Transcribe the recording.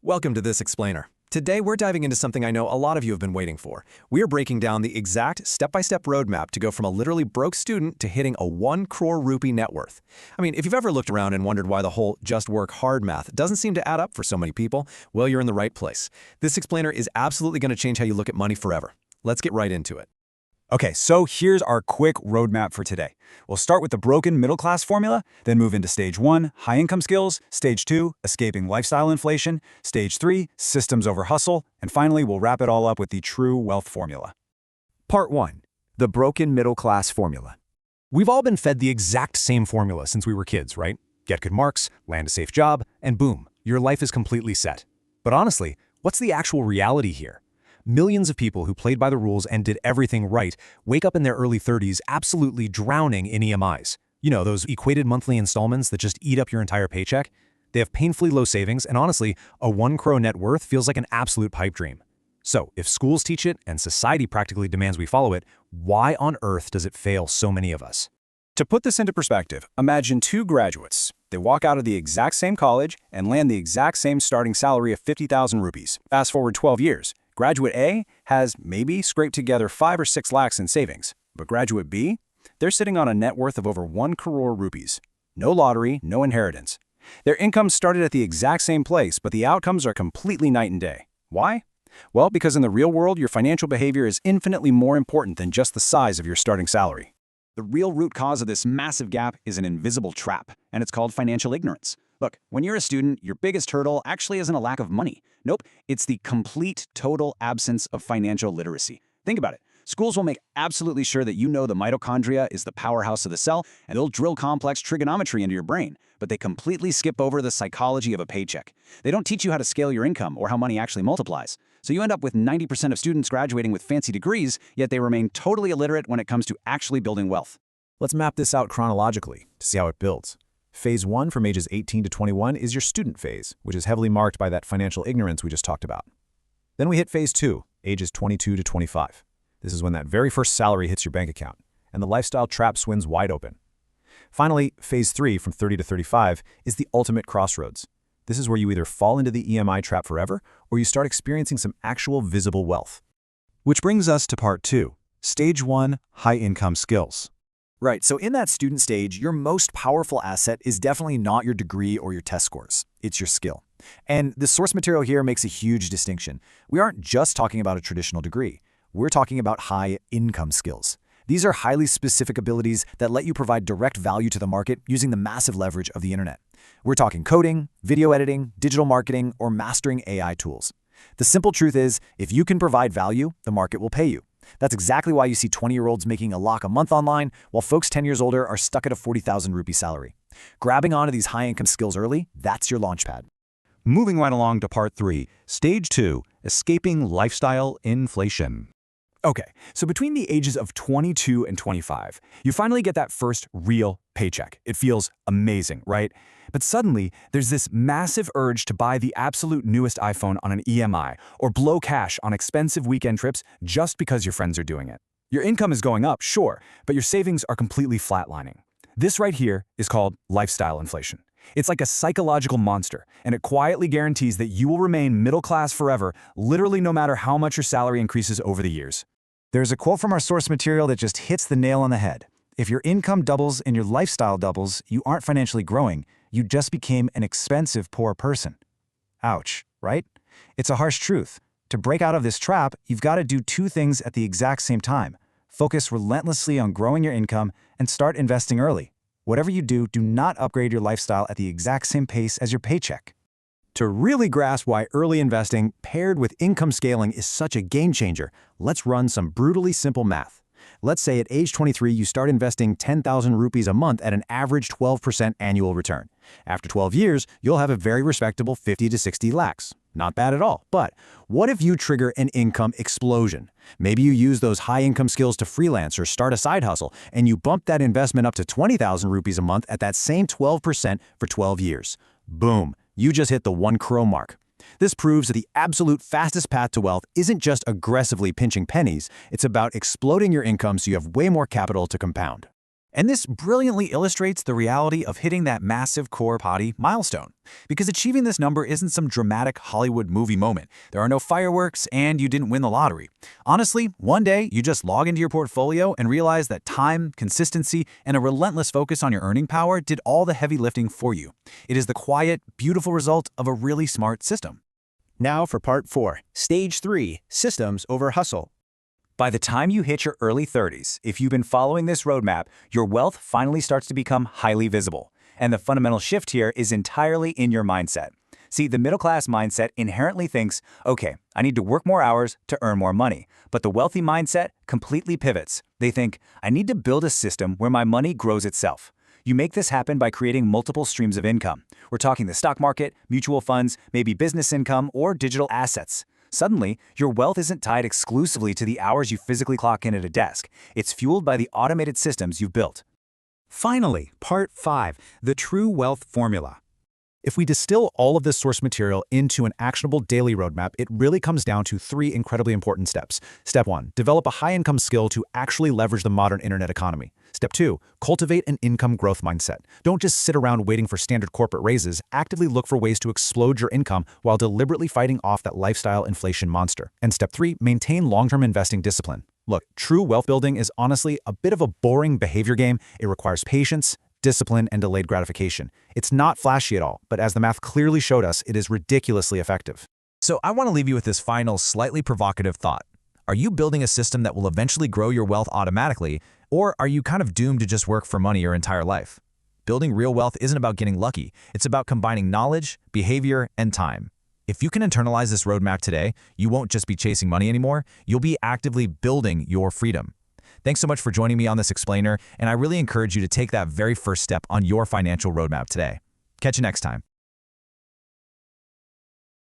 Welcome to this explainer. Today we're diving into something I know a lot of you have been waiting for. We're breaking down the exact step-by-step roadmap to go from a literally broke student to hitting a 1 crore rupee net worth. I mean, if you've ever looked around and wondered why the whole just work hard math doesn't seem to add up for so many people, well, you're in the right place. This explainer is absolutely going to change how you look at money forever. Let's get right into it. Okay, so here's our quick roadmap for today. We'll start with the broken middle-class formula, then move into Stage 1, high-income skills, Stage 2, escaping lifestyle inflation, Stage 3, systems over hustle, and finally, we'll wrap it all up with the true wealth formula. Part 1. The broken middle-class formula. We've all been fed the exact same formula since we were kids, right? Get good marks, land a safe job, and boom, your life is completely set. But honestly, what's the actual reality here? Millions of people who played by the rules and did everything right wake up in their early 30s absolutely drowning in EMIs. You know, those equated monthly installments that just eat up your entire paycheck? They have painfully low savings, and honestly, a 1 crore net worth feels like an absolute pipe dream. So, if schools teach it and society practically demands we follow it, why on earth does it fail so many of us? To put this into perspective, imagine two graduates. They walk out of the exact same college and land the exact same starting salary of 50,000 rupees. Fast forward 12 years. Graduate A has maybe scraped together 5 or 6 lakhs in savings, but graduate B, they're sitting on a net worth of over 1 crore rupees. No lottery, no inheritance. Their income started at the exact same place, but the outcomes are completely night and day. Why? Well, because in the real world, your financial behavior is infinitely more important than just the size of your starting salary. The real root cause of this massive gap is an invisible trap, and it's called financial ignorance. Look, when you're a student, your biggest hurdle actually isn't a lack of money. Nope, it's the complete, total absence of financial literacy. Think about it. Schools will make absolutely sure that you know the mitochondria is the powerhouse of the cell, and they'll drill complex trigonometry into your brain, but they completely skip over the psychology of a paycheck. They don't teach you how to scale your income or how money actually multiplies. So you end up with 90% of students graduating with fancy degrees, yet they remain totally illiterate when it comes to actually building wealth. Let's map this out chronologically to see how it builds. Phase 1 from ages 18 to 21 is your student phase, which is heavily marked by that financial ignorance we just talked about. Then we hit Phase 2, ages 22 to 25. This is when that very first salary hits your bank account, and the lifestyle trap swings wide open. Finally, Phase 3 from 30 to 35 is the ultimate crossroads. This is where you either fall into the EMI trap forever, or you start experiencing some actual visible wealth. Which brings us to Part 2, Stage 1, high-income skills. Right, so in that student stage, your most powerful asset is definitely not your degree or your test scores. It's your skill. And the source material here makes a huge distinction. We aren't just talking about a traditional degree. We're talking about high-income skills. These are highly specific abilities that let you provide direct value to the market using the massive leverage of the internet. We're talking coding, video editing, digital marketing, or mastering AI tools. The simple truth is, if you can provide value, the market will pay you. That's exactly why you see 20-year-olds making a lakh a month online, while folks 10 years older are stuck at a 40,000 rupee salary. Grabbing onto these high-income skills early, that's your launchpad. Moving right along to Part 3, Stage 2, escaping lifestyle inflation. Okay, so between the ages of 22 and 25, you finally get that first real paycheck. It feels amazing, right? But suddenly, there's this massive urge to buy the absolute newest iPhone on an EMI or blow cash on expensive weekend trips just because your friends are doing it. Your income is going up, sure, but your savings are completely flatlining. This right here is called lifestyle inflation. It's like a psychological monster, and it quietly guarantees that you will remain middle class forever, literally no matter how much your salary increases over the years. There's a quote from our source material that just hits the nail on the head. If your income doubles and your lifestyle doubles, you aren't financially growing. You just became an expensive poor person. Ouch, right? It's a harsh truth. To break out of this trap, you've got to do two things at the exact same time. Focus relentlessly on growing your income and start investing early. Whatever you do, do not upgrade your lifestyle at the exact same pace as your paycheck. To really grasp why early investing paired with income scaling is such a game changer, let's run some brutally simple math. Let's say at age 23 you start investing 10,000 rupees a month at an average 12% annual return. After 12 years, you'll have a very respectable 50 to 60 lakhs. Not bad at all. But what if you trigger an income explosion? Maybe you use those high-income skills to freelance or start a side hustle, and you bump that investment up to 20,000 rupees a month at that same 12% for 12 years. Boom. You just hit the 1 crore mark. This proves that the absolute fastest path to wealth isn't just aggressively pinching pennies, it's about exploding your income so you have way more capital to compound. And this brilliantly illustrates the reality of hitting that massive Crorepati milestone. Because achieving this number isn't some dramatic Hollywood movie moment. There are no fireworks, and you didn't win the lottery. Honestly, one day you just log into your portfolio and realize that time, consistency, and a relentless focus on your earning power did all the heavy lifting for you. It is the quiet, beautiful result of a really smart system. Now for part 4, Stage 3, Systems over Hustle. By the time you hit your early 30s, if you've been following this roadmap, your wealth finally starts to become highly visible. And the fundamental shift here is entirely in your mindset. See, the middle-class mindset inherently thinks, okay, I need to work more hours to earn more money. But the wealthy mindset completely pivots. They think, I need to build a system where my money grows itself. You make this happen by creating multiple streams of income. We're talking the stock market, mutual funds, maybe business income, or digital assets. Suddenly, your wealth isn't tied exclusively to the hours you physically clock in at a desk. It's fueled by the automated systems you've built. Finally, part 5, the true wealth formula. If we distill all of this source material into an actionable daily roadmap, it really comes down to 3 incredibly important steps. Step 1, develop a high-income skill to actually leverage the modern internet economy. Step 2, cultivate an income growth mindset. Don't just sit around waiting for standard corporate raises. Actively look for ways to explode your income while deliberately fighting off that lifestyle inflation monster. And step 3, maintain long-term investing discipline. Look, true wealth building is honestly a bit of a boring behavior game. It requires patience, discipline, and delayed gratification. It's not flashy at all, but as the math clearly showed us, it is ridiculously effective. So I want to leave you with this final, slightly provocative thought. Are you building a system that will eventually grow your wealth automatically, or are you kind of doomed to just work for money your entire life? Building real wealth isn't about getting lucky. It's about combining knowledge, behavior, and time. If you can internalize this roadmap today, you won't just be chasing money anymore. You'll be actively building your freedom. Thanks so much for joining me on this explainer, and I really encourage you to take that very first step on your financial roadmap today. Catch you next time.